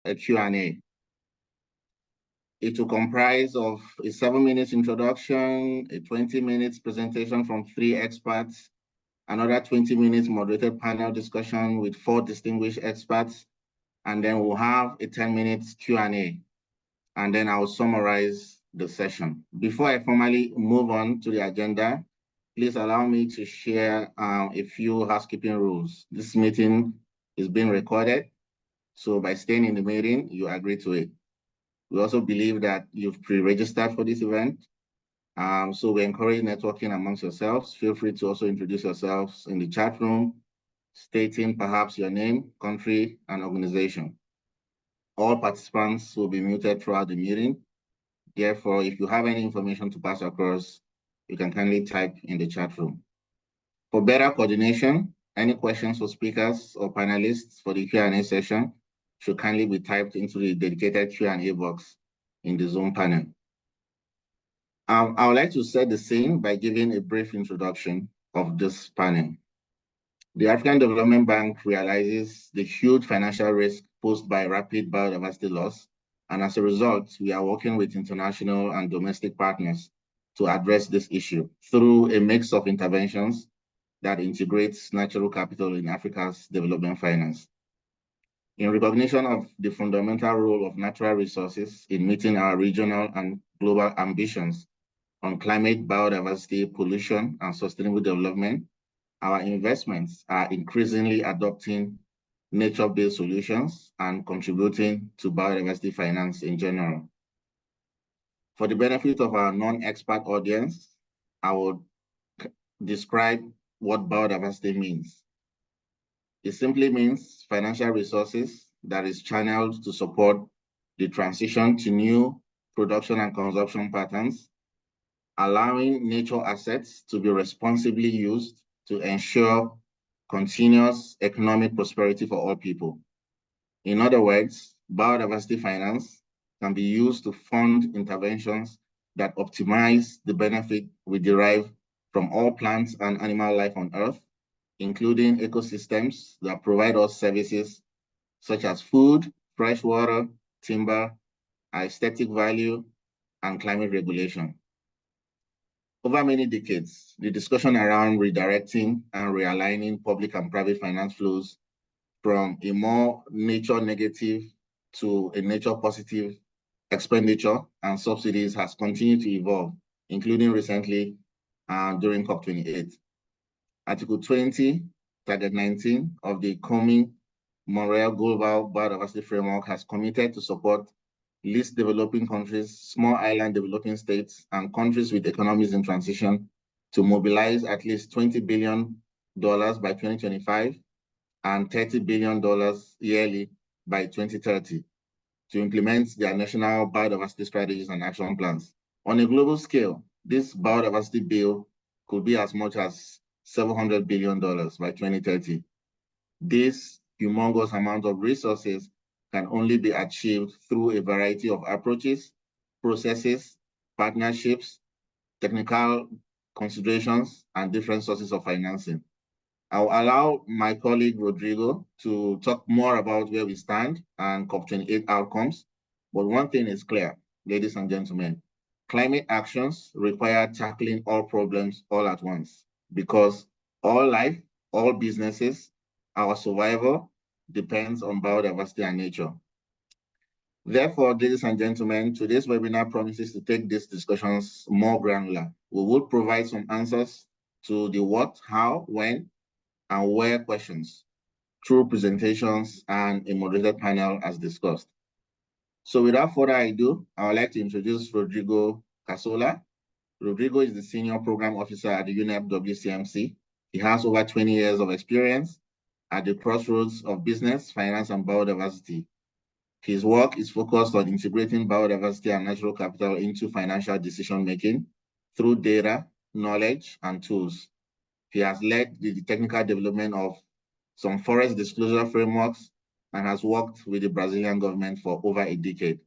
a Q&A. It will comprise of a 7-minute introduction, a 20-minute presentation from 3 experts, another 20-minute moderated panel discussion with 4 distinguished experts, and then we'll have a 10-minute Q&A, and then I'll summarize the session. Before I formally move on to the agenda, please allow me to share a few housekeeping rules. This meeting is being recorded, so by staying in the meeting, you agree to it. We also believe that you've pre-registered for this event, so we encourage networking amongst yourselves. Feel free to also introduce yourselves in the chat room, stating perhaps your name, country, and organization. All participants will be muted throughout the meeting. Therefore, if you have any information to pass across, you can kindly type in the chat room. For better coordination, any questions for speakers or panelists for the Q&A session should kindly be typed into the dedicated Q&A box in the Zoom panel. I would like to set the scene by giving a brief introduction of this panel. The African Development Bank realizes the huge financial risk posed by rapid biodiversity loss, and as a result, we are working with international and domestic partners to address this issue through a mix of interventions that integrates natural capital in Africa's development finance. In recognition of the fundamental role of natural resources in meeting our regional and global ambitions on climate, biodiversity, pollution, and sustainable development, our investments are increasingly adopting nature-based solutions and contributing to biodiversity finance in general. For the benefit of our non-expert audience, I will describe what biodiversity means. It simply means financial resources that is channeled to support the transition to new production and consumption patterns, allowing nature assets to be responsibly used to ensure continuous economic prosperity for all people. In other words, biodiversity finance can be used to fund interventions that optimize the benefit we derive from all plants and animal life on Earth, including ecosystems that provide us services such as food, fresh water, timber, aesthetic value, and climate regulation. Over many decades, the discussion around redirecting and realigning public and private finance flows from a more nature negative to a nature positive expenditure and subsidies has continued to evolve, including recently during COP28. Article 20, Target 19 of the coming Montreal Global Biodiversity Framework has committed to support least developing countries, small island developing states, and countries with economies in transition to mobilize at least $20 billion by 2025 and $30 billion yearly by 2030 to implement their national biodiversity strategies and action plans. On a global scale, this biodiversity bill could be as much as $700 billion by 2030. This humongous amount of resources can only be achieved through a variety of approaches, processes, partnerships, technical considerations, and different sources of financing. I'll allow my colleague Rodrigo to talk more about where we stand and COP28 outcomes. But one thing is clear, ladies and gentlemen, climate actions require tackling all problems all at once, because all life, all businesses, our survival depends on biodiversity and nature. Therefore, ladies and gentlemen, today's webinar promises to take these discussions more granular. We will provide some answers to the what, how, when, and where questions through presentations and a moderated panel as discussed. So without further ado, I would like to introduce Rodrigo Casola. Rodrigo is the Senior Program Officer at the UNEP WCMC. He has over 20 years of experience at the crossroads of business, finance, and biodiversity. His work is focused on integrating biodiversity and natural capital into financial decision-making through data, knowledge, and tools. He has led the technical development of some forest disclosure frameworks and has worked with the Brazilian government for over a decade.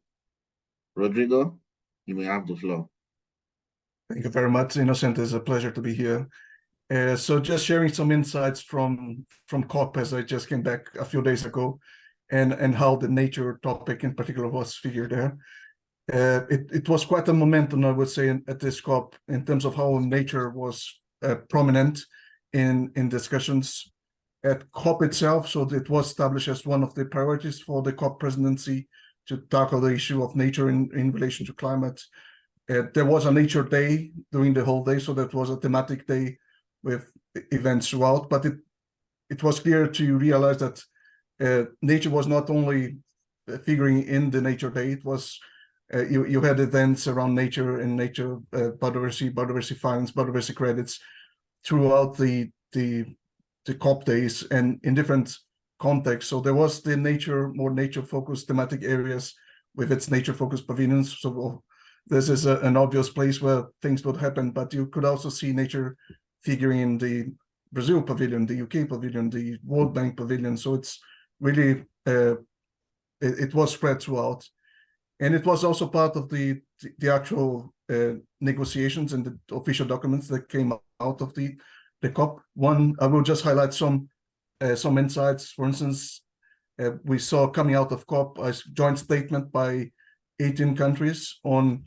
Rodrigo, you may have the floor. Thank you very much, Innocent. It's a pleasure to be here. So just sharing some insights from COP, as I just came back a few days ago. and how the nature topic in particular was figured there. It was quite a momentum, I would say, at this COP in terms of how nature was prominent in discussions at COP itself. So it was established as one of the priorities for the COP presidency to tackle the issue of nature in relation to climate. There was a nature day during the whole day, so that was a thematic day with events throughout, but it was clear to realize that nature was not only figuring in the nature day, it was you had events around nature and nature biodiversity finance, biodiversity credits throughout the COP days and in different contexts. So there was the more nature-focused thematic areas with its nature-focused pavilions. So this is an obvious place where things would happen, but you could also see nature figuring in the Brazil pavilion, the UK pavilion, the World Bank pavilion. So it's really, it was spread throughout. And it was also part of the actual negotiations and the official documents that came out of the COP. One, I will just highlight some insights. For instance, we saw coming out of COP a joint statement by 18 countries on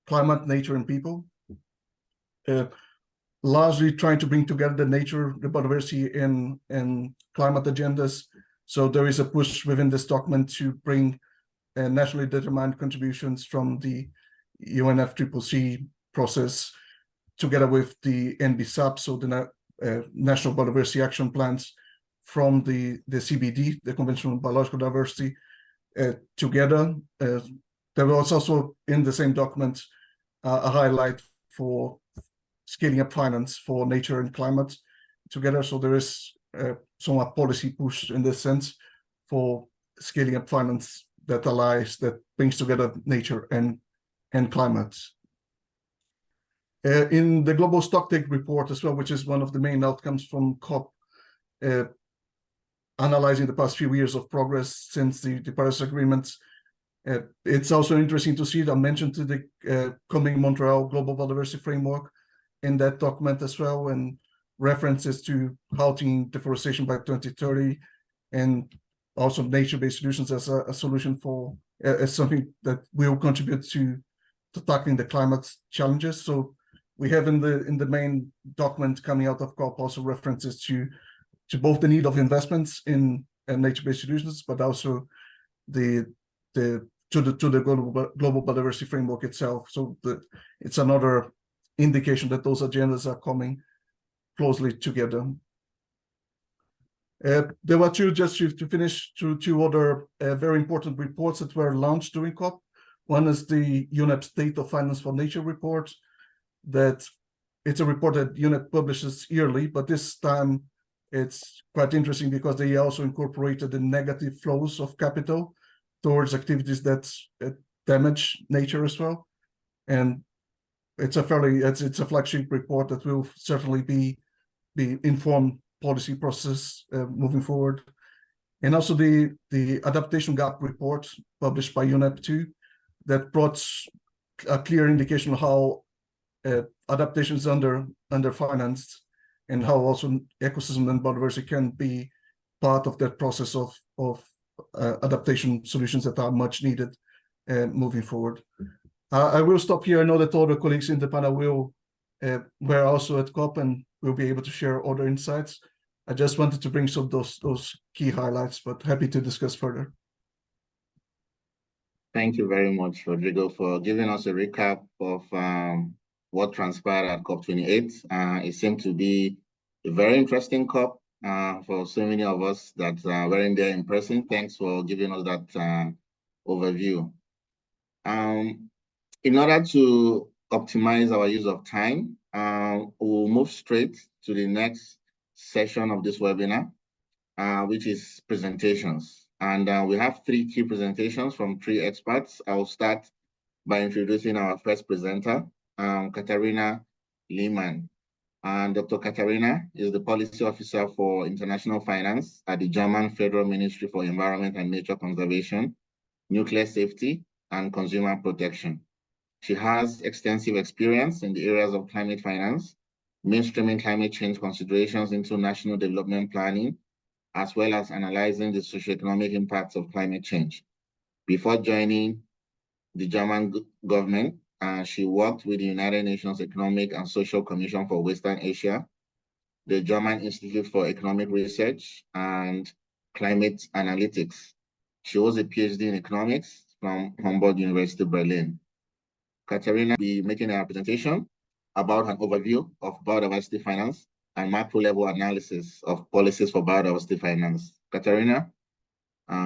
climate, nature, and people, largely trying to bring together the nature, the biodiversity, and climate agendas. So there is a push within this document to bring nationally determined contributions from the UNFCCC process together with the NBSAP, so the National Biodiversity Action Plans from the CBD, the Convention on Biological Diversity, together. There was also in the same document a highlight for scaling up finance for nature and climate together. So there is some policy push in this sense for scaling up finance that brings together nature and climate. In the Global Stocktake report as well, which is one of the main outcomes from COP, analyzing the past few years of progress since the Paris Agreement, it's also interesting to see that mentioned to the coming Montreal Global Biodiversity Framework in that document as well, and references to halting deforestation by 2030, and also nature-based solutions as a solution for as something that will contribute to tackling the climate challenges. So we have in the main document coming out of COP also references to both the need of investments in nature-based solutions, but also to the global biodiversity framework itself. So it's another indication that those agendas are coming closely together. There were to finish two other very important reports that were launched during COP. One is the UNEP State of Finance for Nature report. That it's a report that UNEP publishes yearly, but this time it's quite interesting because they also incorporated the negative flows of capital towards activities that damage nature as well. And it's a flagship report that will certainly be informed policy process moving forward. And also the adaptation gap report published by UNEP too, that brought a clear indication of how adaptation is underfinanced, and how also ecosystem and biodiversity can be part of that process of adaptation solutions that are much needed moving forward. I will stop here. I know that other colleagues in the panel were also at COP and will be able to share other insights. I just wanted to bring some of those key highlights, but happy to discuss further. Thank you very much, Rodrigo, for giving us a recap of what transpired at COP28. It seemed to be a very interesting COP for so many of us that weren't there in person. Thanks for giving us that overview. In order to optimize our use of time, we'll move straight to the next session of this webinar, which is presentations. And we have 3 key presentations from 3 experts. I'll start by introducing our first presenter, Katharina Lehmann. And Dr. Katharina is the Policy Officer for International Finance at the German Federal Ministry for Environment and Nature Conservation, Nuclear Safety, and Consumer Protection. She has extensive experience in the areas of climate finance, mainstreaming climate change considerations into national development planning, as well as analyzing the socioeconomic impacts of climate change. Before joining the German government, she worked with the United Nations Economic and Social Commission for Western Asia, the German Institute for Economic Research, and Climate Analytics. She was a PhD in economics from Humboldt University, Berlin. Katerina will be making a presentation about an overview of biodiversity finance and macro-level analysis of policies for biodiversity finance. Katerina,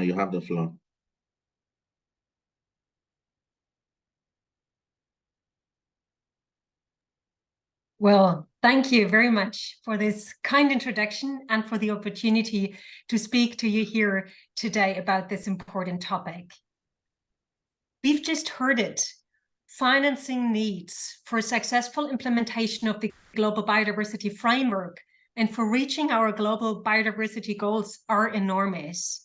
you have the floor. Well, thank you very much for this kind introduction and for the opportunity to speak to you here today about this important topic. We've just heard it. Financing needs for successful implementation of the global biodiversity framework and for reaching our global biodiversity goals are enormous.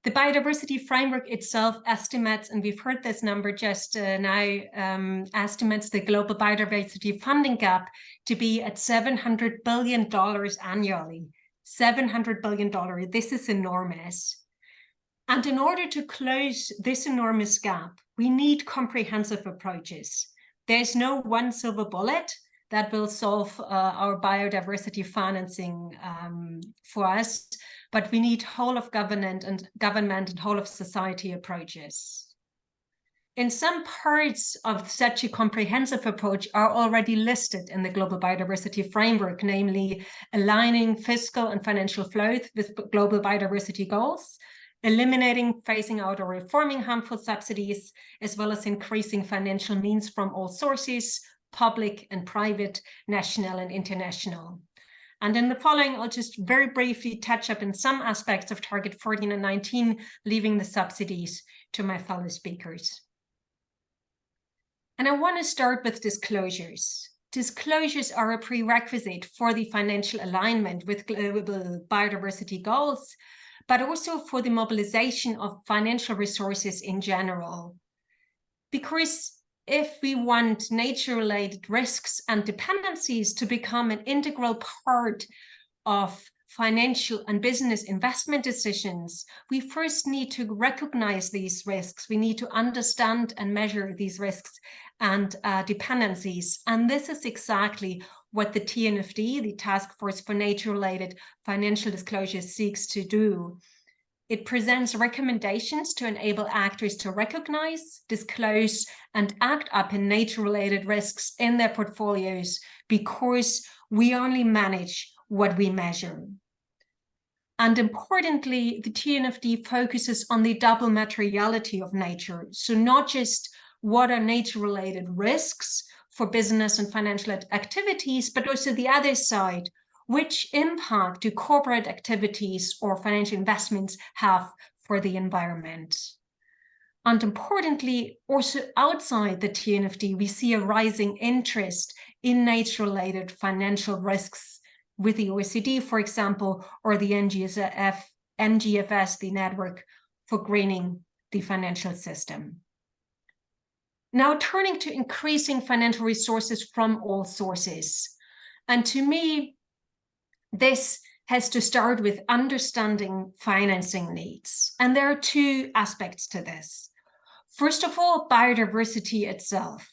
The biodiversity framework itself estimates, and we've heard this number just now, estimates the global biodiversity funding gap to be at $700 billion annually. $700 billion, this is enormous. And in order to close this enormous gap, we need comprehensive approaches. There's no one silver bullet that will solve our biodiversity financing for us, but we need whole of government and whole of society approaches. And some parts of such a comprehensive approach are already listed in the Global Biodiversity Framework, namely aligning fiscal and financial flows with global biodiversity goals, eliminating, phasing out, or reforming harmful subsidies, as well as increasing financial means from all sources, public and private, national and international. And in the following, I'll just very briefly touch up in some aspects of Target 14 and 19, leaving the subsidies to my fellow speakers. And I want to start with disclosures. Disclosures are a prerequisite for the financial alignment with global biodiversity goals, but also for the mobilization of financial resources in general. Because if we want nature-related risks and dependencies to become an integral part of financial and business investment decisions, we first need to recognize these risks. We need to understand and measure these risks and dependencies. And this is exactly what the TNFD, the Task Force for Nature-Related Financial Disclosures, seeks to do. It presents recommendations to enable actors to recognize, disclose, and act up in nature-related risks in their portfolios, because we only manage what we measure. And importantly, the TNFD focuses on the double materiality of nature. So not just what are nature-related risks for business and financial activities, but also the other side. Which impact do corporate activities or financial investments have for the environment? And importantly, also outside the TNFD, we see a rising interest in nature-related financial risks with the OECD, for example, or the NGFS, the Network for Greening the Financial System. Now, turning to increasing financial resources from all sources. And to me, this has to start with understanding financing needs. And there are two aspects to this. First of all, biodiversity itself.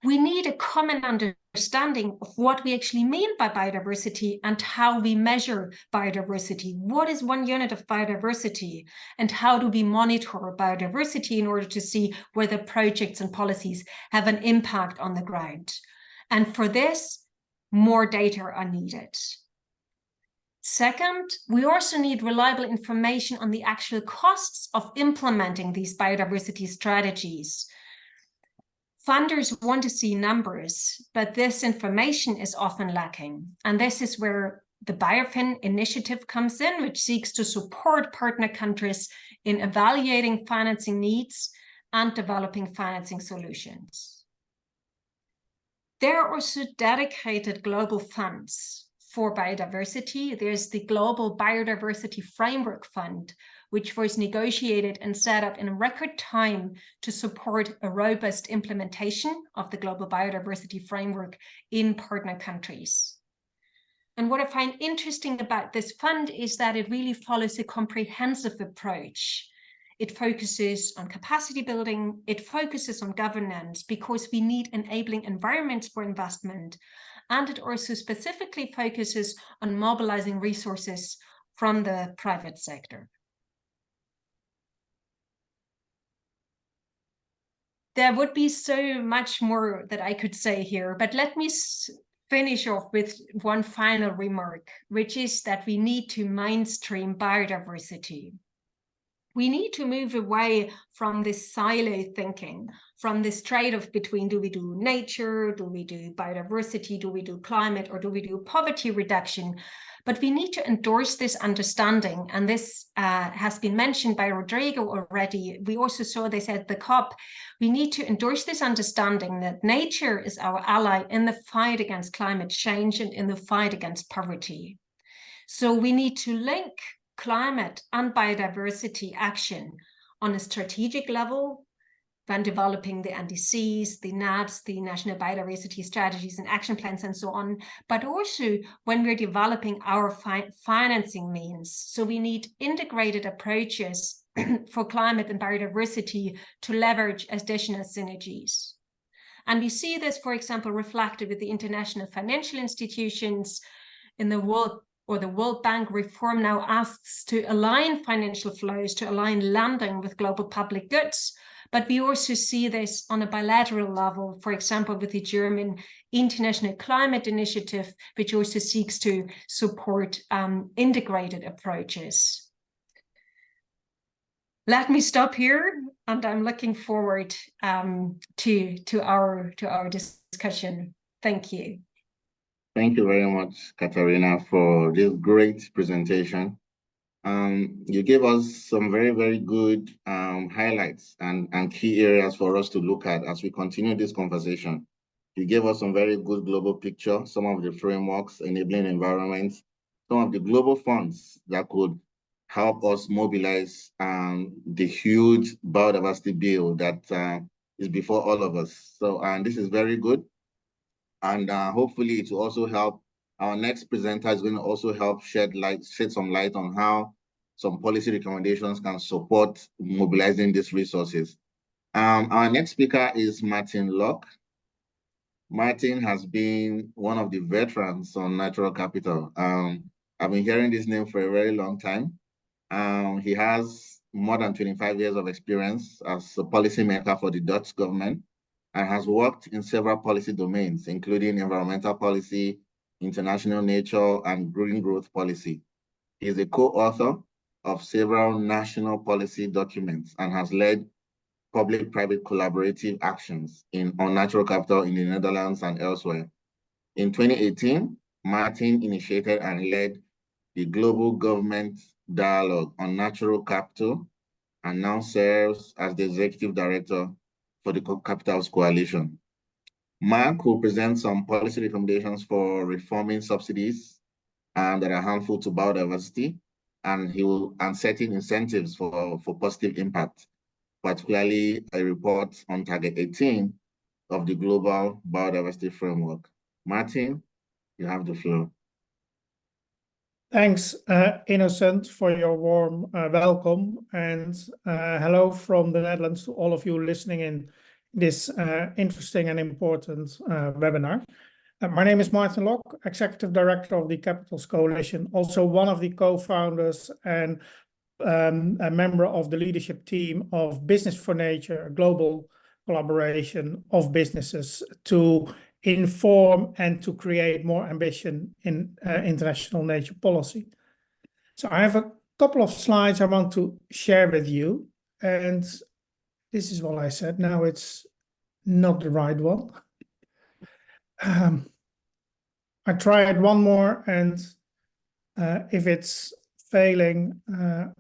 We need a common understanding of what we actually mean by biodiversity and how we measure biodiversity. What is one unit of biodiversity? And how do we monitor biodiversity in order to see whether projects and policies have an impact on the ground? And for this, more data are needed. Second, we also need reliable information on the actual costs of implementing these biodiversity strategies. Funders want to see numbers, but this information is often lacking. And this is where the BioFin initiative comes in, which seeks to support partner countries in evaluating financing needs and developing financing solutions. There are also dedicated global funds for biodiversity. There's the Global Biodiversity Framework Fund, which was negotiated and set up in record time to support a robust implementation of the Global Biodiversity Framework in partner countries. And what I find interesting about this fund is that it really follows a comprehensive approach. It focuses on capacity building, it focuses on governance, because we need enabling environments for investment. And it also specifically focuses on mobilizing resources from the private sector. There would be so much more that I could say here, but let me finish off with one final remark, which is that we need to mainstream biodiversity. We need to move away from this silo thinking, from this trade-off between do we do nature, do we do biodiversity, do we do climate, or do we do poverty reduction? But we need to endorse this understanding, and this has been mentioned by Rodrigo already. We also saw this at the COP. We need to endorse this understanding that nature is our ally in the fight against climate change and in the fight against poverty. So we need to link climate and biodiversity action on a strategic level when developing the NDCs, the NABs, the National Biodiversity Strategies and Action Plans and so on, but also when we're developing our financing means. So we need integrated approaches for climate and biodiversity to leverage additional synergies. And we see this, for example, reflected with the international financial institutions in the world. Or the World Bank reform now asks to align financial flows, to align lending with global public goods. But we also see this on a bilateral level, for example, with the German International Climate Initiative, which also seeks to support integrated approaches. Let me stop here, and I'm looking forward to our discussion. Thank you. Thank you very much, Katarina, for this great presentation. You gave us some very, very good highlights and key areas for us to look at as we continue this conversation. You gave us some very good global picture, some of the frameworks, enabling environments, some of the global funds that could help us mobilize the huge biodiversity bill that is before all of us. So this is very good. And hopefully it will also help. Our next presenter is going to also help shed some light on how some policy recommendations can support mobilizing these resources. Our next speaker is Martin Locke. Martin has been one of the veterans on natural capital. I've been hearing this name for a very long time. He has more than 25 years of experience as a policymaker for the Dutch government, and has worked in several policy domains, including environmental policy, international nature, and green growth policy. He is a co-author of several national policy documents and has led public-private collaborative actions on natural capital in the Netherlands and elsewhere. In 2018, Martin initiated and led the Global Government Dialogue on Natural Capital, and now serves as the Executive Director for the Capitals Coalition. Mark will present some policy recommendations for reforming subsidies that are harmful to biodiversity, and setting incentives for positive impact, particularly a report on Target 18 of the Global Biodiversity Framework. Martin, you have the floor. Thanks, Innocent, for your warm welcome, and hello from the Netherlands to all of you listening in this interesting and important webinar. My name is Martin Locke, Executive Director of the Capitals Coalition, also one of the co-founders and a member of the leadership team of Business for Nature, a global collaboration of businesses to inform and to create more ambition in international nature policy. So I have a couple of slides I want to share with you, and this is what I said. Now it's not the right one. I tried one more, and if it's failing,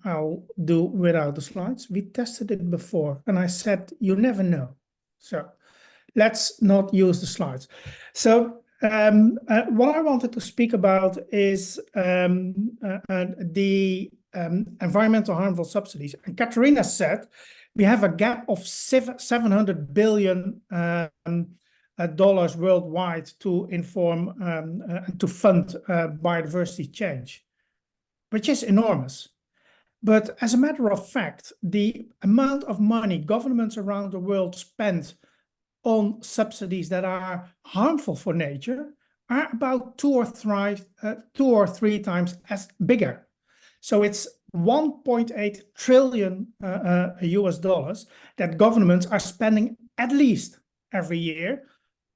I'll do without the slides. We tested it before, and I said, you never know. So let's not use the slides. So what I wanted to speak about is the environmental harmful subsidies. And Katarina said we have a gap of 700 billion dollars worldwide to inform to fund biodiversity change, which is enormous. But as a matter of fact, the amount of money governments around the world spend on subsidies that are harmful for nature are about 2 or 3 times as bigger. So it's 1.8 trillion US dollars that governments are spending at least every year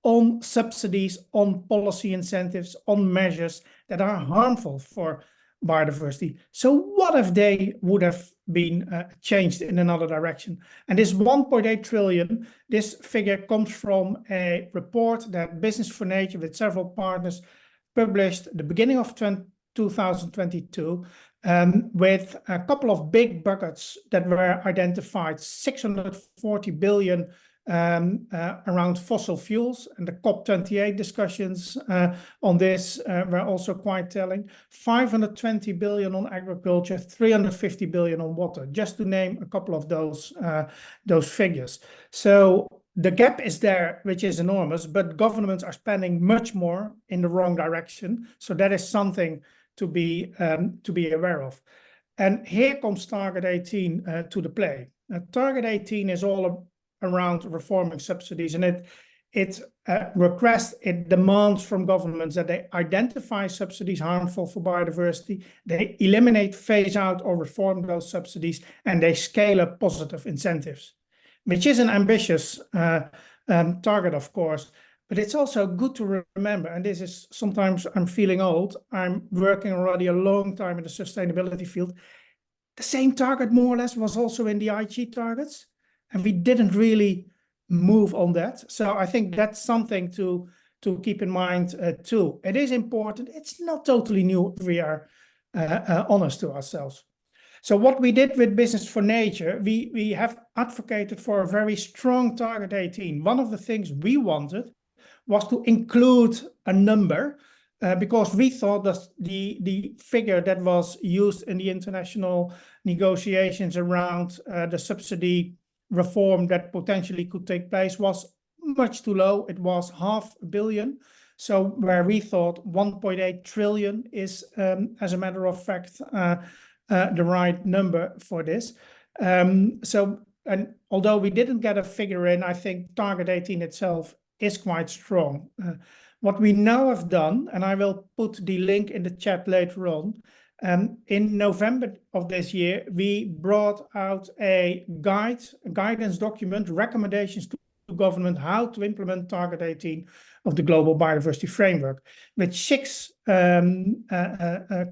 on subsidies, on policy incentives, on measures that are harmful for biodiversity. So what if they would have been changed in another direction? And this 1.8 trillion, this figure comes from a report that Business for Nature with several partners published at the beginning of 2022 with a couple of big buckets that were identified: 640 billion around fossil fuels, and the COP28 discussions on this were also quite telling. 520 billion on agriculture, 350 billion on water, just to name a couple of those figures. So the gap is there, which is enormous, but governments are spending much more in the wrong direction. So that is something to be aware of. And here comes Target 18 to the play. Target 18 is all around reforming subsidies, and it demands from governments that they identify subsidies harmful for biodiversity, they eliminate, phase out, or reform those subsidies, and they scale up positive incentives, which is an ambitious target, of course. But it's also good to remember, and this is sometimes I'm feeling old, I'm working already a long time in the sustainability field. The same target more or less was also in the IG targets, and we didn't really move on that. So I think that's something to keep in mind too. It is important. It's not totally new if we are honest to ourselves. So what we did with Business for Nature, we have advocated for a very strong Target 18. One of the things we wanted was to include a number because we thought that the figure that was used in the international negotiations around the subsidy reform that potentially could take place was much too low. It was $500 million. So where we thought 1.8 trillion is, as a matter of fact, the right number for this. And although we didn't get a figure in, I think Target 18 itself is quite strong. What we now have done, and I will put the link in the chat later on, in November of this year, we brought out a guidance document, recommendations to government how to implement Target 18 of the Global Biodiversity Framework, with 6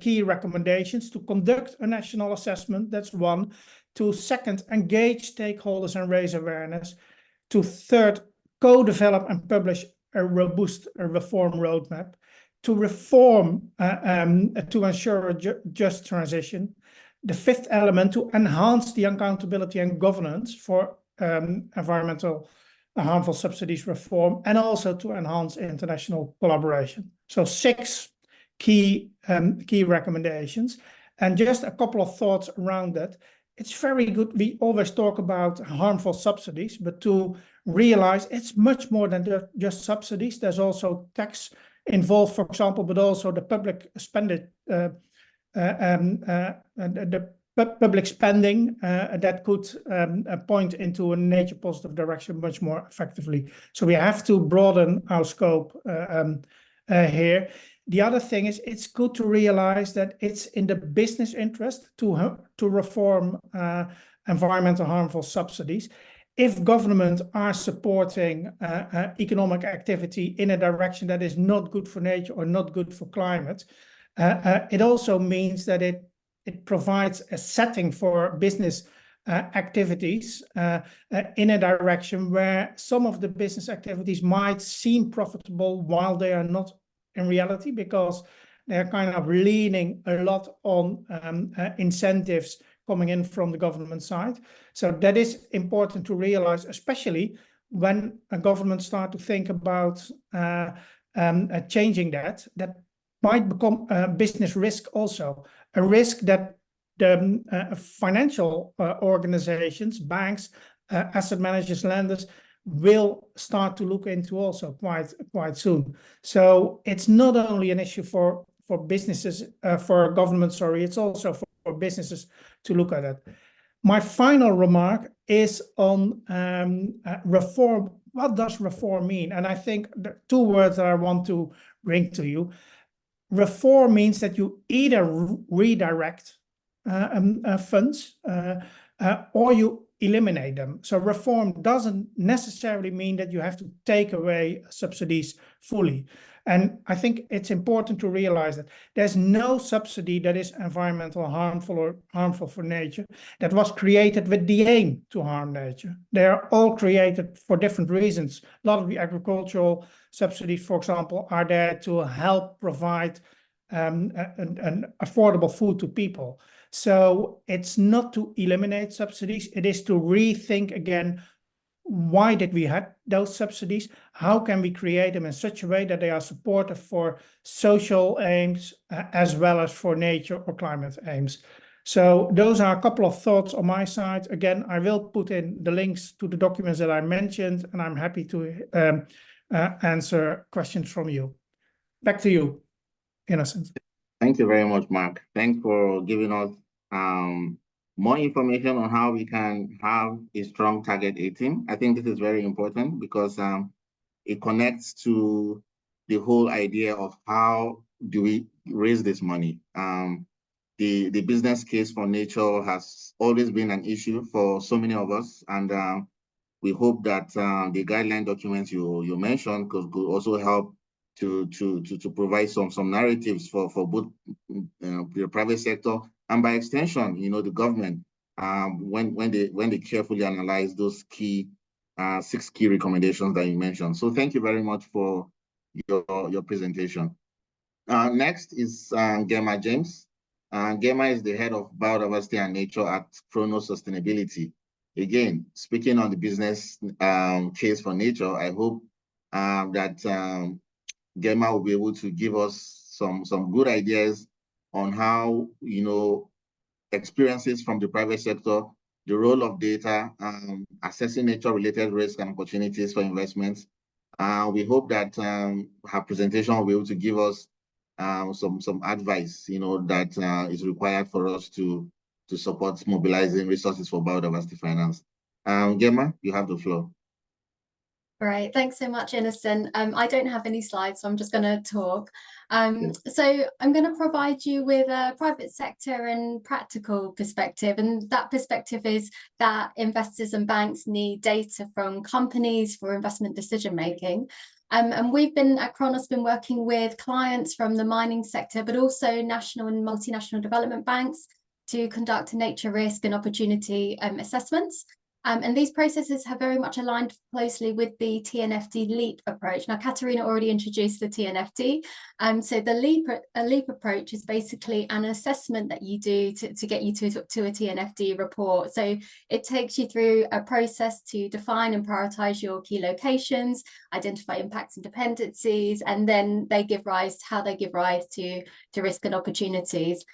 key recommendations: to conduct a national assessment, that's 1; to second, engage stakeholders and raise awareness; to third, co-develop and publish a robust reform roadmap; to reform to ensure a just transition; the 5th element, to enhance the accountability and governance for environmental harmful subsidies reform, and also to enhance international collaboration. So 6 key recommendations. And just a couple of thoughts around that. It's very good. We always talk about harmful subsidies, but to realize it's much more than just subsidies. There's also tax involved, for example, but also the public spending, public spending that could point into a nature positive direction much more effectively. So we have to broaden our scope here. The other thing is it's good to realize that it's in the business interest to reform environmental harmful subsidies. If governments are supporting economic activity in a direction that is not good for nature or not good for climate, it also means that it provides a setting for business activities in a direction where some of the business activities might seem profitable while they are not in reality, because they're kind of leaning a lot on incentives coming in from the government side. So that is important to realize, especially when a government start to think about changing that might become a business risk also, a risk that the financial organizations, banks, asset managers, lenders will start to look into also quite soon. So it's not only an issue for businesses, for government, sorry, it's also for businesses to look at it. My final remark is on reform. What does reform mean? And I think the two words that I want to bring to you. Reform means that you either redirect funds or you eliminate them. So reform doesn't necessarily mean that you have to take away subsidies fully. And I think it's important to realize that there's no subsidy that is environmental harmful or harmful for nature that was created with the aim to harm nature. They are all created for different reasons. A lot of the agricultural subsidies, for example, are there to help provide an affordable food to people. So it's not to eliminate subsidies, it is to rethink again, why did we have those subsidies? How can we create them in such a way that they are supportive for social aims as well as for nature or climate aims? So those are a couple of thoughts on my side. Again, I will put in the links to the documents that I mentioned, and I'm happy to answer questions from you. Back to you, Innocent. Thank you very much, Mark. Thanks for giving us more information on how we can have a strong target 18. I think this is very important because it connects to the whole idea of how do we raise this money. The business case for nature has always been an issue for so many of us, and we hope that the guideline documents you mentioned could also help to provide some narratives for both the private sector and by extension, the government, when they carefully analyze those key 6 key recommendations that you mentioned. So thank you very much for your presentation. Next is Gemma James. Gemma is the head of biodiversity and nature at Chronos Sustainability. Again, speaking on the business case for nature, I hope that Gemma will be able to give us some good ideas on how, experiences from the private sector, the role of data, assessing nature-related risks and opportunities for investments. We hope that her presentation will be able to give us some advice, that is required for us to support mobilizing resources for biodiversity finance. Gemma, you have the floor. Great, thanks so much, Innocent. I don't have any slides, so I'm just going to talk. So I'm going to provide you with a private sector and practical perspective, and that perspective is that investors and banks need data from companies for investment decision making. And we've been at Chronos been working with clients from the mining sector, but also national and multinational development banks to conduct nature risk and opportunity assessments. And these processes have very much aligned closely with the TNFD LEAP approach. Now, Katarina already introduced the TNFD. So the LEAP approach is basically an assessment that you do to get you to a TNFD report. So it takes you through a process to define and prioritize your key locations, identify impacts and dependencies, and then they give rise to risk and opportunities.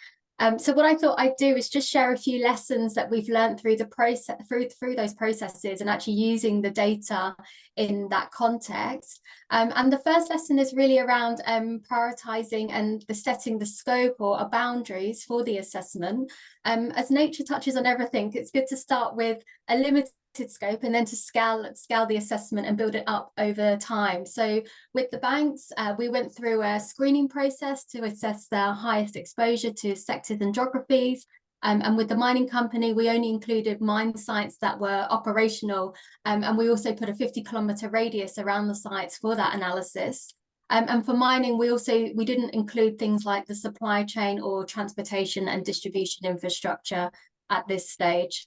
So what I thought I'd do is just share a few lessons that we've learned through the process, through those processes, and actually using the data in that context. And the first lesson is really around prioritizing and setting the scope or boundaries for the assessment. As nature touches on everything, it's good to start with a limited scope and then to scale the assessment and build it up over time. So with the banks, we went through a screening process to assess their highest exposure to sectors and geographies. And with the mining company, we only included mine sites that were operational, and we also put a 50-kilometer radius around the sites for that analysis. And for mining, we didn't include things like the supply chain or transportation and distribution infrastructure at this stage.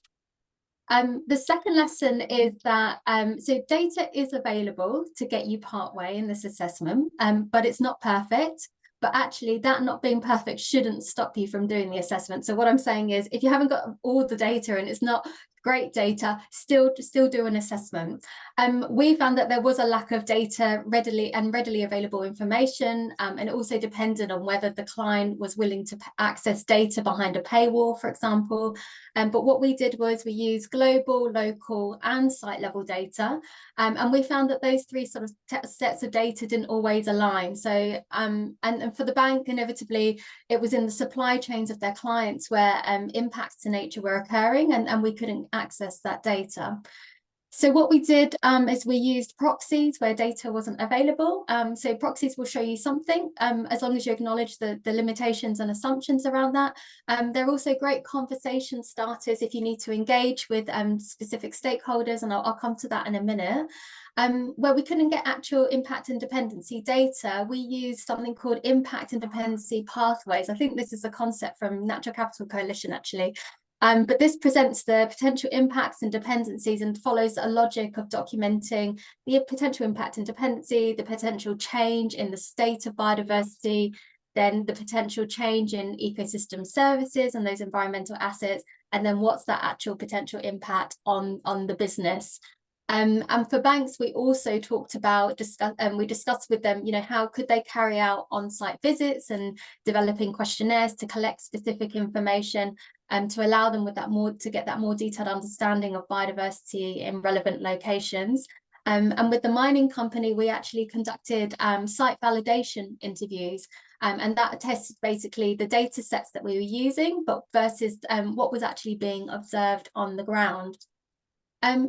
The second lesson is that so data is available to get you partway in this assessment, but it's not perfect. But actually, that not being perfect shouldn't stop you from doing the assessment. So what I'm saying is, if you haven't got all the data and it's not great data, still do an assessment. We found that there was a lack of data readily available information, and it also depended on whether the client was willing to access data behind a paywall, for example. But what we did was we used global, local, and site level data, and we found that those three sort of sets of data didn't always align. So, and for the bank, inevitably, it was in the supply chains of their clients where impacts to nature were occurring, and we couldn't access that data. So what we did is we used proxies where data wasn't available. So proxies will show you something as long as you acknowledge the limitations and assumptions around that. They're also great conversation starters if you need to engage with specific stakeholders, and I'll come to that in a minute. Where we couldn't get actual impact and dependency data, we used something called impact and dependency pathways. I think this is a concept from Natural Capital Coalition, actually. But this presents the potential impacts and dependencies and follows a logic of documenting the potential impact and dependency, the potential change in the state of biodiversity, then the potential change in ecosystem services and those environmental assets, and then what's that actual potential impact on the business. And for banks, we also talked about, we discussed with them, you know, how could they carry out on-site visits and developing questionnaires to collect specific information and to allow them with that to get that more detailed understanding of biodiversity in relevant locations. And with the mining company, we actually conducted site validation interviews, and that tested basically the data sets that we were using, but versus what was actually being observed on the ground.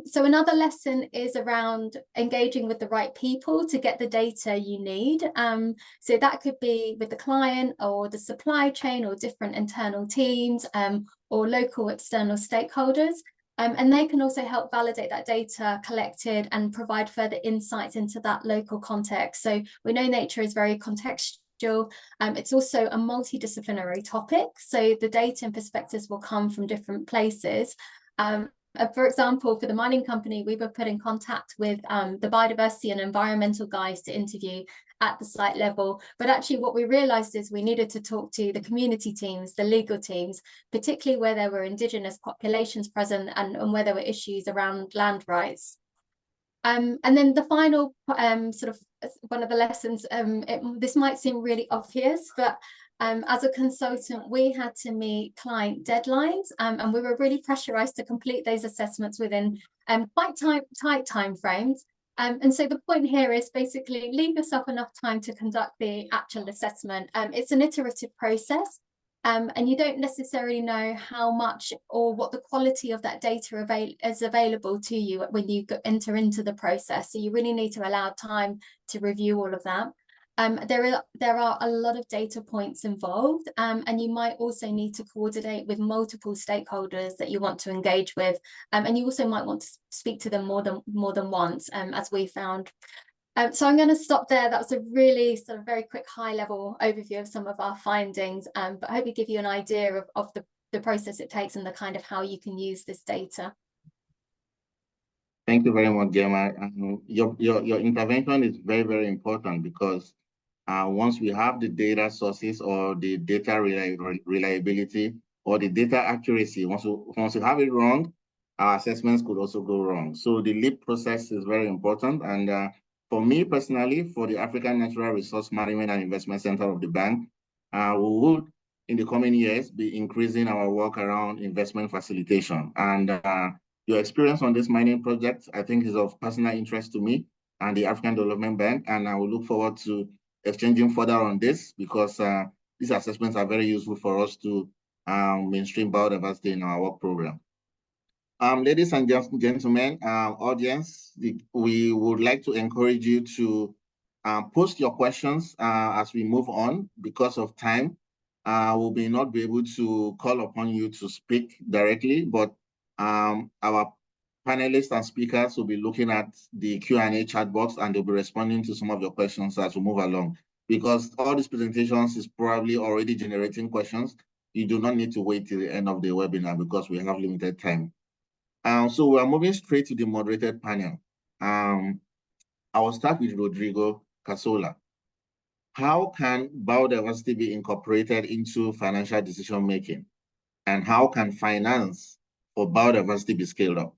So another lesson is around engaging with the right people to get the data you need. So that could be with the client or the supply chain or different internal teams or local external stakeholders. And they can also help validate that data collected and provide further insights into that local context. So we know nature is very contextual. It's also a multidisciplinary topic. So the data and perspectives will come from different places. For example, for the mining company, we were put in contact with the biodiversity and environmental guys to interview at the site level. But actually what we realized is we needed to talk to the community teams, the legal teams, particularly where there were indigenous populations present and where there were issues around land rights. And then the final sort of one of the lessons, this might seem really obvious, but as a consultant, we had to meet client deadlines, and we were really pressurized to complete those assessments within quite tight time frames. And so the point here is basically leave yourself enough time to conduct the actual assessment. It's an iterative process, and you don't necessarily know how much or what the quality of that data is available to you when you enter into the process. So you really need to allow time to review all of that. There are a lot of data points involved, and you might also need to coordinate with multiple stakeholders that you want to engage with, and you also might want to speak to them more than once, as we found. So I'm going to stop there. That was a really sort of very quick high-level overview of some of our findings, but I hope it give you an idea of the process it takes and the kind of how you can use this data. Thank you very much, Gemma. Your intervention is very, very important because once we have the data sources or the data reliability or the data accuracy, once we have it wrong, our assessments could also go wrong. So the LEAP process is very important. And for me personally, for the African Natural Resource Management and Investment Center of the bank, we would, in the coming years, be increasing our work around investment facilitation. And your experience on this mining project, I think, is of personal interest to me and the African Development Bank. And I will look forward to exchanging further on this because these assessments are very useful for us to mainstream biodiversity in our work program. Ladies and gentlemen, audience, we would like to encourage you to post your questions as we move on. Because of time, we may not be able to call upon you to speak directly, but our panelists and speakers will be looking at the Q&A chat box and they'll be responding to some of your questions as we move along. Because all these presentations is probably already generating questions, you do not need to wait till the end of the webinar because we have limited time. So we're moving straight to the moderated panel. I will start with Rodrigo Casola. How can biodiversity be incorporated into financial decision making? And how can finance for biodiversity be scaled up?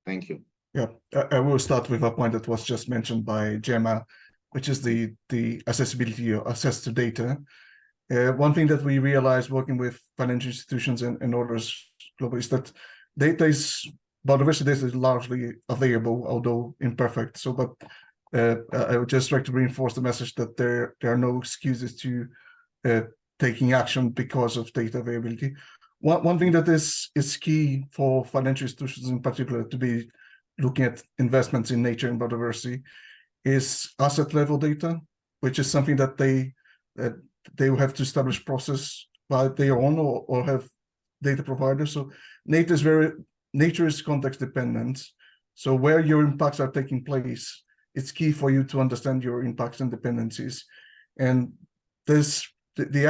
Thank you. Yeah, I will start with a point that was just mentioned by Gemma, which is the accessibility or access to data. One thing that we realized working with financial institutions and others globally is that biodiversity data is largely available, although imperfect. So, but I would just like to reinforce the message that there are no excuses to taking action because of data availability. One thing that is key for financial institutions in particular to be looking at investments in nature and biodiversity is asset level data, which is something that they will have to establish process by their own or have data providers. So nature is context dependent. So where your impacts are taking place, it's key for you to understand your impacts and dependencies. And the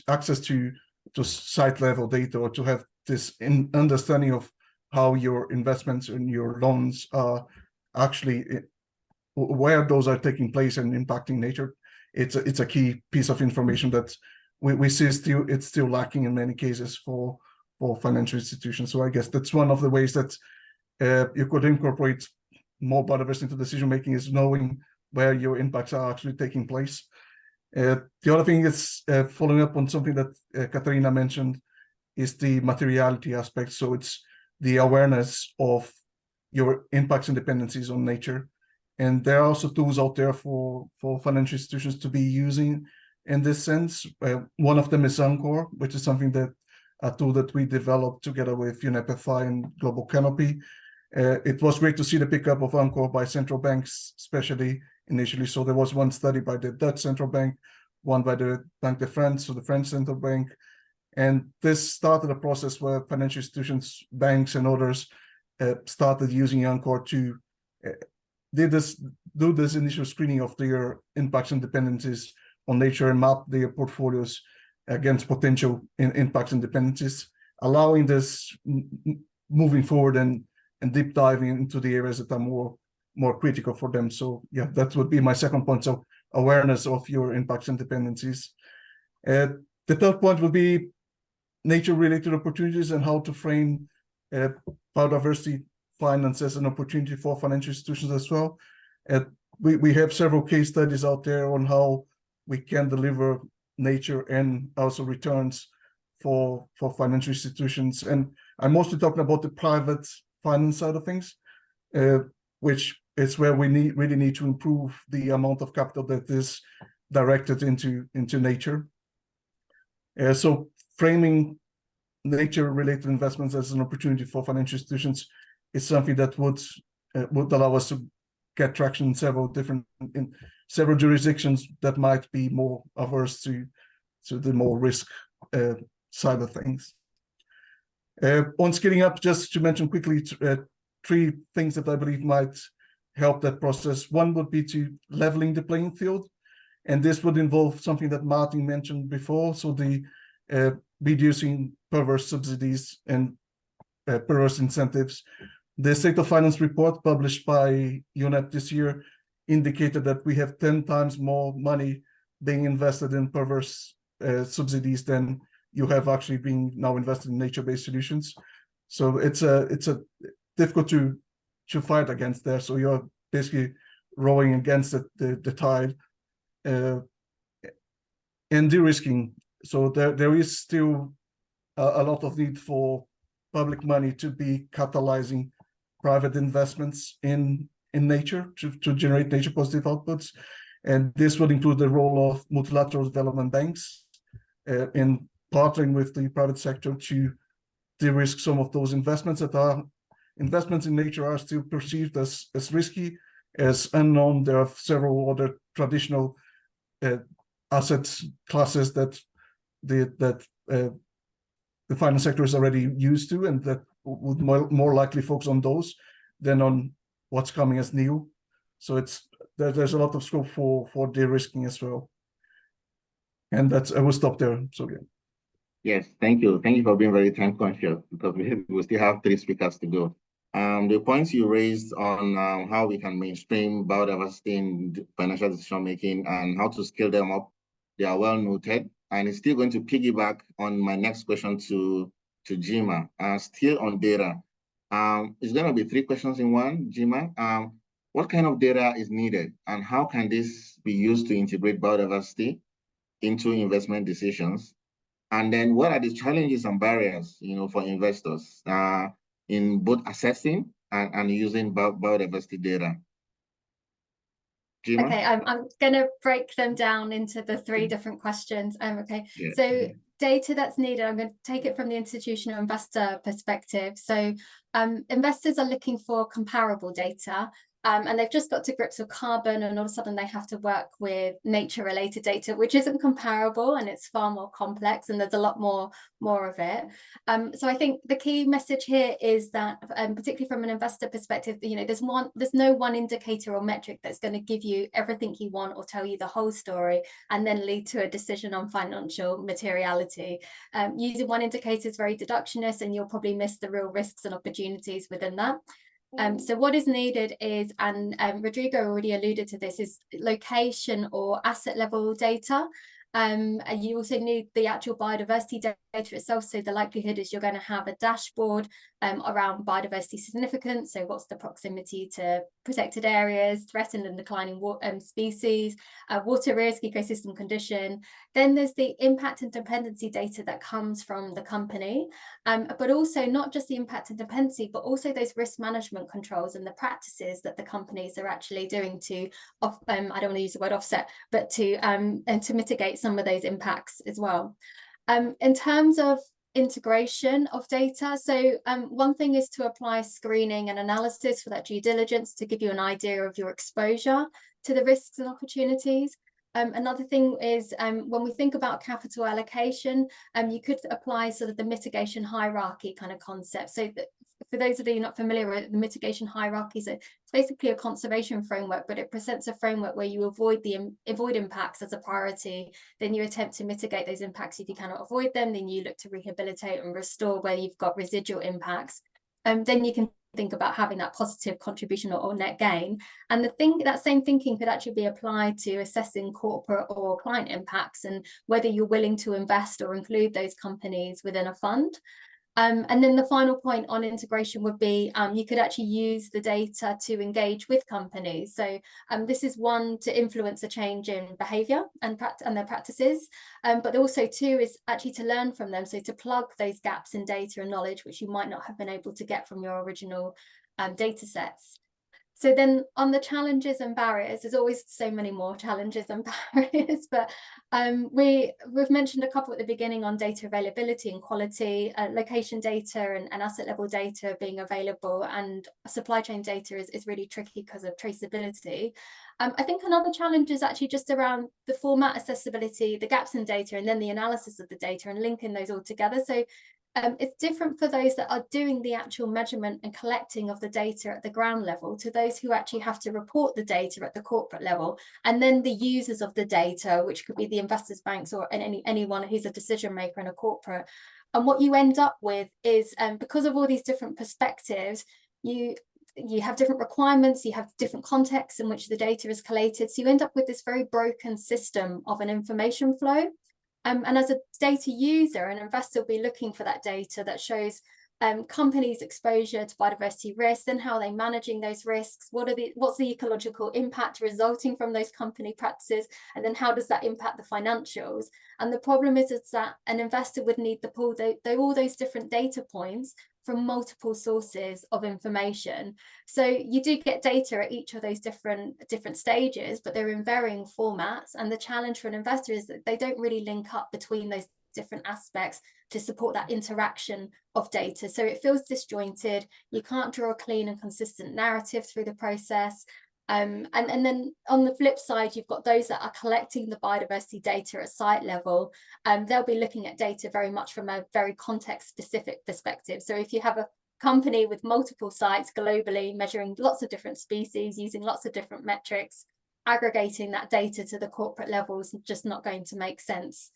access to site level data, or to have this understanding of how your investments and your loans are actually, where those are taking place and impacting nature, it's a key piece of information that we see it's still lacking in many cases for financial institutions. So I guess that's one of the ways that you could incorporate more biodiversity into decision making, is knowing where your impacts are actually taking place. The other thing is following up on something that Katarina mentioned, is the materiality aspect. So it's the awareness of your impacts and dependencies on nature. And there are also tools out there for financial institutions to be using in this sense. One of them is Anchor, which is a tool that we developed together with UNEP FI and Global Canopy. It was great to see the pickup of Anchor by central banks, especially initially. So there was one study by the Dutch central bank, one by the Banque de France, so the French central bank. And this started a process where financial institutions, banks, and others started using Anchor to do this initial screening of their impacts and dependencies on nature and map their portfolios against potential impacts and dependencies, allowing this moving forward and deep diving into the areas that are more critical for them. So yeah, that would be my second point. So awareness of your impacts and dependencies. The third point would be nature-related opportunities and how to frame biodiversity finance as an opportunity for financial institutions as well. We have several case studies out there on how we can deliver nature and also returns for financial institutions. And I'm mostly talking about the private finance side of things, which is where we really need to improve the amount of capital that is directed into nature. So framing nature-related investments as an opportunity for financial institutions is something that would allow us to get traction in several jurisdictions that might be more averse to the more risk side of things. On scaling up, just to mention quickly, three things that I believe might help that process. One would be to leveling the playing field, and this would involve something that Martin mentioned before, so the reducing perverse subsidies and perverse incentives. The State of Finance report published by UNEP this year indicated that we have 10 times more money being invested in perverse subsidies than you have actually been now invested in nature-based solutions. So it's a difficult to fight against there. So you're basically rowing against the tide. And de-risking. So there is still a lot of need for public money to be catalyzing private investments in nature to generate nature positive outputs. And this would include the role of multilateral development banks in partnering with the private sector to de-risk some of those investments that are investments in nature are still perceived as risky, as unknown. There are several other traditional asset classes that the finance sector is already used to, and that would more likely focus on those than on what's coming as new. So there's a lot of scope for de-risking as well. And I will stop there. So yeah. Yes, thank you. Thank you for being very time conscious, because we still have 3 speakers to go. The points you raised on how we can mainstream biodiversity in financial decision making and how to scale them up, they are well noted. And it's still going to piggyback on my next question to to Jima. Still on data. It's going to be 3 questions in one, Jima. What kind of data is needed, and how can this be used to integrate biodiversity into investment decisions? And then what are the challenges and barriers, for investors in both assessing and using biodiversity data? Jima? Okay, I'm going to break them down into the 3 different questions. Okay, yeah. So data that's needed, I'm going to take it from the institutional investor perspective. So investors are looking for comparable data. And they've just got to grips with carbon, and all of a sudden they have to work with nature-related data, which isn't comparable, and it's far more complex, and there's a lot more of it. So I think the key message here is that, particularly from an investor perspective, there's no one indicator or metric that's going to give you everything you want or tell you the whole story and then lead to a decision on financial materiality. Using one indicator is very deductionist, and you'll probably miss the real risks and opportunities within that. So what is needed is, and Rodrigo already alluded to this, is location or asset level data. And you also need the actual biodiversity data itself. So the likelihood is you're going to have a dashboard around biodiversity significance. So what's the proximity to protected areas, threatened and declining species, water risk, ecosystem condition. Then there's the impact and dependency data that comes from the company, but also not just the impact and dependency, but also those risk management controls and the practices that the companies are actually doing to, I don't want to use the word offset, but to mitigate some of those impacts as well. In terms of integration of data, so one thing is to apply screening and analysis for that due diligence to give you an idea of your exposure to the risks and opportunities. Another thing is when we think about capital allocation, you could apply sort of the mitigation hierarchy kind of concept. So that, for those of you not familiar with the mitigation hierarchy, so it's basically a conservation framework, but it presents a framework where you avoid impacts as a priority. Then you attempt to mitigate those impacts. If you cannot avoid them, then you look to rehabilitate and restore where you've got residual impacts. Then you can think about having that positive contribution or net gain. And that same thinking could actually be applied to assessing corporate or client impacts and whether you're willing to invest or include those companies within a fund. And then the final point on integration would be you could actually use the data to engage with companies. So this is one, to influence a change in behavior and their practices, but also two is actually to learn from them. So to plug those gaps in data and knowledge, which you might not have been able to get from your original data sets. So then on the challenges and barriers, there's always so many more challenges and barriers, but we've mentioned a couple at the beginning on data availability and quality, location data and asset level data being available, and supply chain data is really tricky because of traceability. I think another challenge is actually just around the format accessibility, the gaps in data, and then the analysis of the data and linking those all together. So it's different for those that are doing the actual measurement and collecting of the data at the ground level to those who actually have to report the data at the corporate level, and then the users of the data, which could be the investors, banks, or anyone who's a decision maker in a corporate. And what you end up with is, because of all these different perspectives, you have different requirements, you have different contexts in which the data is collated. So you end up with this very broken system of an information flow. And as a data user, an investor will be looking for that data that shows companies' exposure to biodiversity risks, and how they're managing those risks. What's the ecological impact resulting from those company practices, and then how does that impact the financials? And the problem is that an investor would need to pull all those different data points from multiple sources of information. So you do get data at each of those different stages, but they're in varying formats. And the challenge for an investor is that they don't really link up between those different aspects to support that interaction of data. So it feels disjointed. You can't draw a clean and consistent narrative through the process. And then on the flip side, you've got those that are collecting the biodiversity data at site level. They'll be looking at data very much from a very context-specific perspective. So if you have a company with multiple sites globally measuring lots of different species, using lots of different metrics, aggregating that data to the corporate level is just not going to make sense.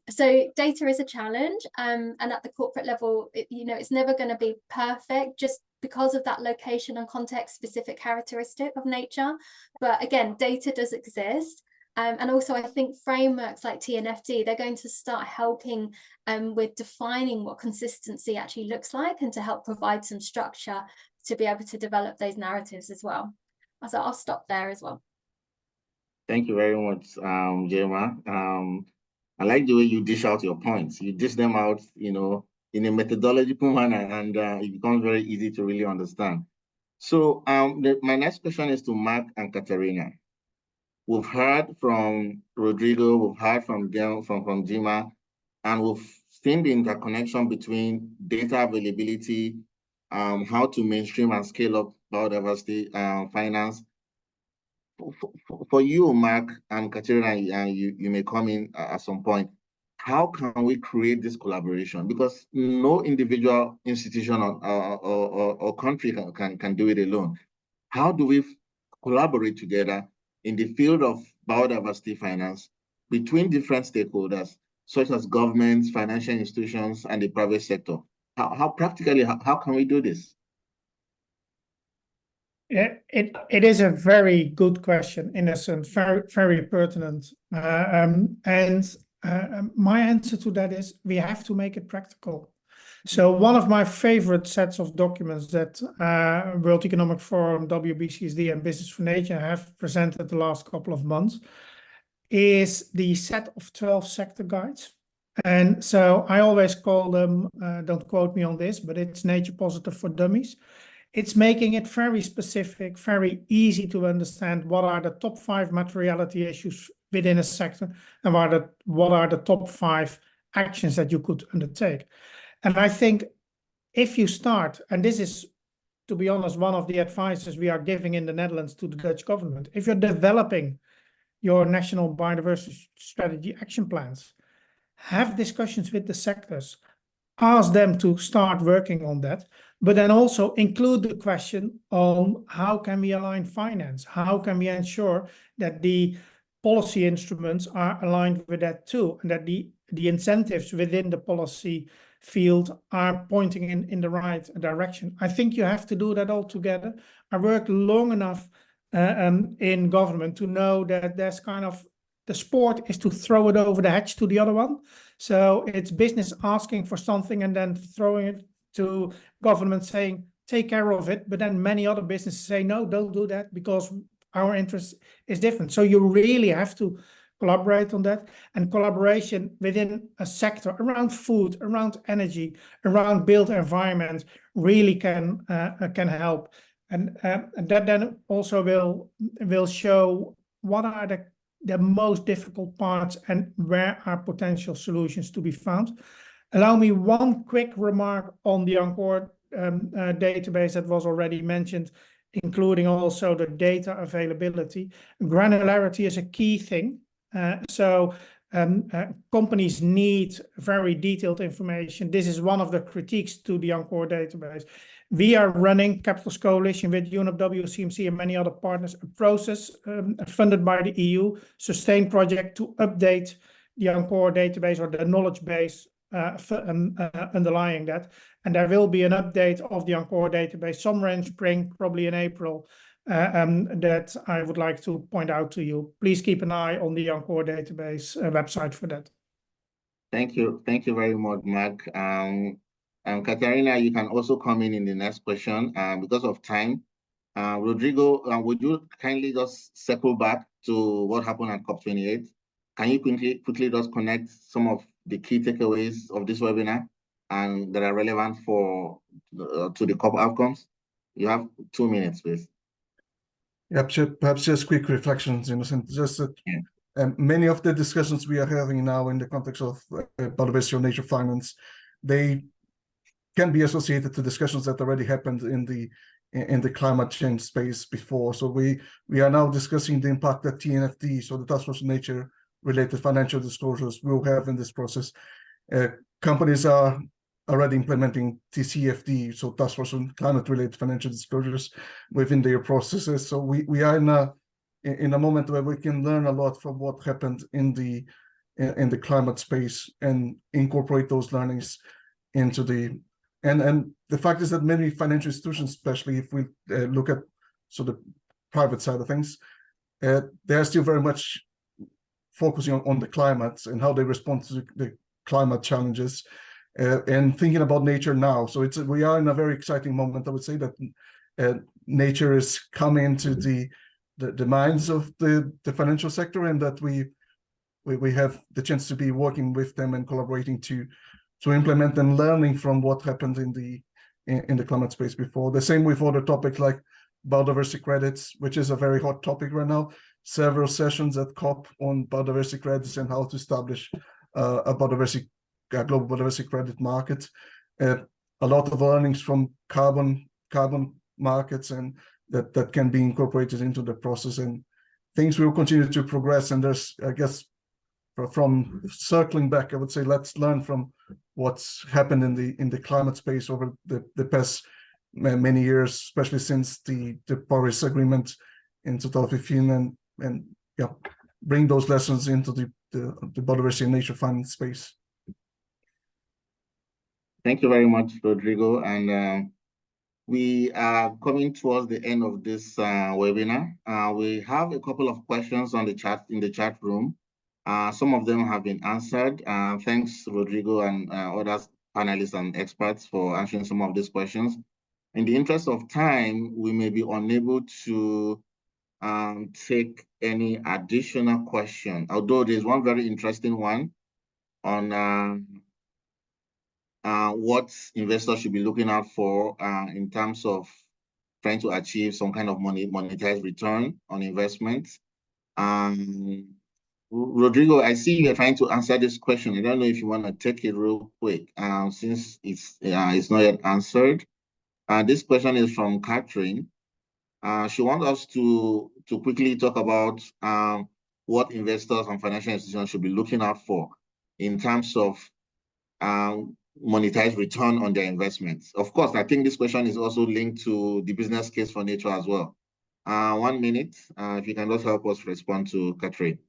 So data is a challenge, and at the corporate level, it's never going to be perfect just because of that location and context specific characteristic of nature. But again, data does exist. And also, I think frameworks like TNFD, they're going to start helping with defining what consistency actually looks like, and to help provide some structure to be able to develop those narratives as well. So I'll stop there as well. Thank you very much, Jema. I like the way you dish out your points. You dish them out, in a methodological manner, and it becomes very easy to really understand. So my next question is to Mark and Katerina. We've heard from Rodrigo, we've heard from Jema, and we've seen the interconnection between data availability, how to mainstream and scale up biodiversity finance. For you, Mark and Katerina, and you may come in at some point, how can we create this collaboration? Because no individual institution or country can do it alone. How do we collaborate together in the field of biodiversity finance between different stakeholders, such as governments, financial institutions, and the private sector? How practically, how can we do this? Yeah, it is a very good question, innocent, very, very pertinent. My answer to that is we have to make it practical. So one of my favorite sets of documents that World Economic Forum, WBCSD, and Business for Nature have presented the last couple of months is the set of 12 sector guides. And so I always call them, don't quote me on this, but it's Nature Positive for Dummies. It's making it very specific, very easy to understand what are the top 5 materiality issues within a sector, and what are the top 5 actions that you could undertake. And I think if you start, and this is, to be honest, one of the advices we are giving in the Netherlands to the Dutch government, if you're developing your national biodiversity strategy action plans, have discussions with the sectors, ask them to start working on that, but then also include the question on how can we align finance? How can we ensure that the policy instruments are aligned with that too, and that the incentives within the policy field are pointing in the right direction? I think you have to do that all together. I worked long enough in government to know that there's kind of, the sport is to throw it over the hedge to the other one. So it's business asking for something and then throwing it to government saying, take care of it. But then many other businesses say, no, don't do that because our interest is different. So you really have to collaborate on that, and collaboration within a sector around food, around energy, around built environment really can help. And that then also will show what are the most difficult parts and where are potential solutions to be found. Allow me one quick remark on the ENCORE database that was already mentioned, including also the data availability. Granularity is a key thing. Companies need very detailed information. This is one of the critiques to the ENCORE database. We are running, Capitals Coalition with UNEP, WCMC, and many other partners, a process funded by the EU, sustained project to update the ENCORE database or the knowledge base underlying that. And there will be an update of the ENCORE database somewhere in spring, probably in April, that I would like to point out to you. Please keep an eye on the ENCORE database website for that. Thank you very much, Mark. Katerina, you can also come in the next question because of time. Rodrigo, would you kindly just circle back to what happened at COP28? Can you quickly just connect some of the key takeaways of this webinar and that are relevant to the COP outcomes? You have 2 minutes, please. Yep, perhaps just quick reflections, Innocent. Just that many of the discussions we are having now in the context of biodiversity or nature finance, they can be associated to discussions that already happened in the climate change space before. So we are now discussing the impact that TNFD, so the Task Force on Nature-related financial disclosures, will have in this process. Companies are already implementing TCFD, so Task Force on Climate-related financial disclosures, within their processes. So we are in a moment where we can learn a lot from what happened in the climate space and incorporate those learnings into the. And the fact is that many financial institutions, especially if we look at the private side of things, they are still very much focusing on the climate and how they respond to the climate challenges, and thinking about nature now. So we are in a very exciting moment. I would say that nature is coming into the minds of the financial sector, and that we have the chance to be working with them and collaborating to implement and learning from what happened in the climate space before. The same with other topics like biodiversity credits, which is a very hot topic right now. Several sessions at COP on biodiversity credits and how to establish a global biodiversity credit market. A lot of learnings from carbon markets, and that can be incorporated into the process, and things will continue to progress. And there's, I guess, from circling back, I would say let's learn from what's happened in the climate space over the past many years, especially since the Paris Agreement in 2015, and yeah, bring those lessons into the biodiversity and nature finance space. Thank you very much, Rodrigo. And we are coming towards the end of this webinar. We have a couple of questions on the chat in the chat room. Some of them have been answered. Thanks, Rodrigo, and other panelists and experts for answering some of these questions. In the interest of time, we may be unable to take any additional question, although there's one very interesting one on what investors should be looking out for in terms of trying to achieve some kind of monetized return on investments. Rodrigo, I see you're trying to answer this question. I don't know if you want to take it real quick, since it's not yet answered. This question is from Catherine. She wants us to quickly talk about what investors and financial institutions should be looking out for in terms of monetized return on their investments. Of course, I think this question is also linked to the business case for nature as well. 1 minute, if you can just help us respond to Catherine.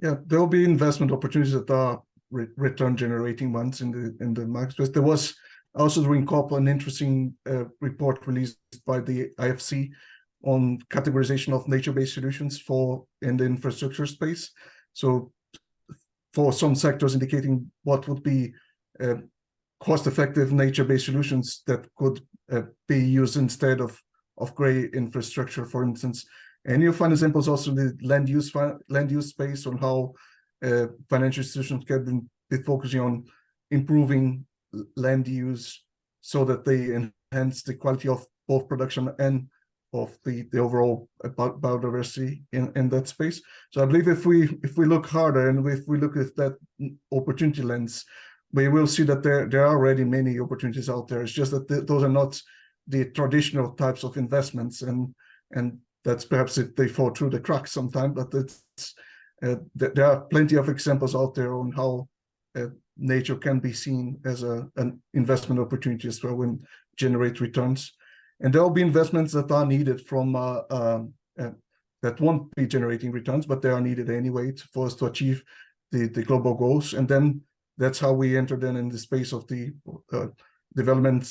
Yeah, there will be investment opportunities that are return generating ones in the market space. There was also during COP an interesting report released by the IFC on categorization of nature-based solutions in the infrastructure space. So for some sectors indicating what would be cost-effective nature-based solutions that could be used instead of gray infrastructure, for instance. And you'll find examples also in the land use space on how financial institutions can be focusing on improving land use so that they enhance the quality of both production and of the overall biodiversity in that space. So I believe if we look harder and if we look at that opportunity lens, we will see that there are already many opportunities out there. It's just that those are not the traditional types of investments, and that's perhaps they fall through the cracks sometimes, but there are plenty of examples out there on how nature can be seen as an investment opportunity as well and generate returns. And there will be investments that are needed from that won't be generating returns, but they are needed anyway for us to achieve the global goals. And then that's how we enter then in the space of the development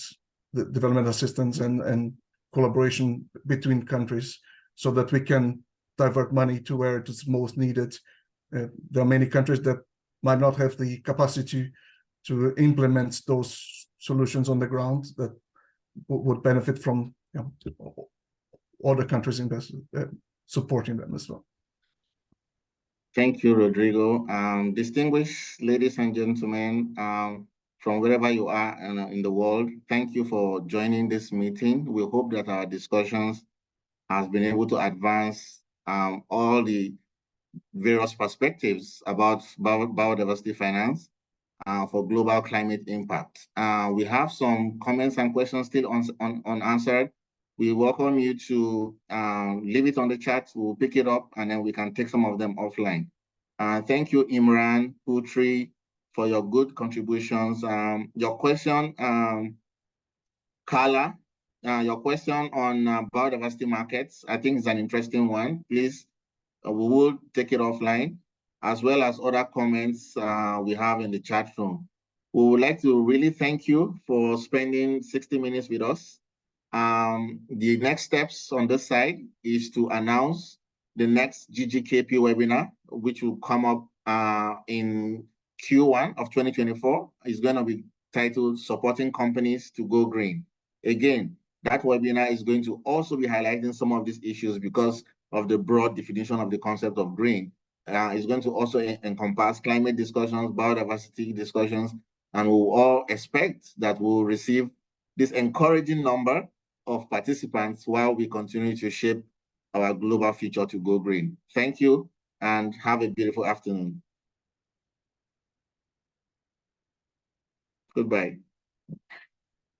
assistance and collaboration between countries, so that we can divert money to where it is most needed. There are many countries that might not have the capacity to implement those solutions on the ground that would benefit from other countries supporting them as well. Thank you, Rodrigo. Distinguished ladies and gentlemen, from wherever you are in the world, thank you for joining this meeting. We hope that our discussions has been able to advance all the various perspectives about biodiversity finance for global climate impact. We have some comments and questions still unanswered. We welcome you to leave it on the chat. We'll pick it up and then we can take some of them offline. Thank you, Imran, Putri, for your good contributions. Your question, Carla, your question on biodiversity markets, I think is an interesting one. Please, we will take it offline, as well as other comments we have in the chat room. We would like to really thank you for spending 60 minutes with us. The next steps on this side is to announce the next GGKP webinar, which will come up in Q1 of 2024, is going to be titled Supporting Companies to Go Green. Again, that webinar is going to also be highlighting some of these issues because of the broad definition of the concept of green. It's going to also encompass climate discussions, biodiversity discussions, and we'll all expect that we'll receive this encouraging number of participants while we continue to shape our global future to go green. Thank you and have a beautiful afternoon. Goodbye.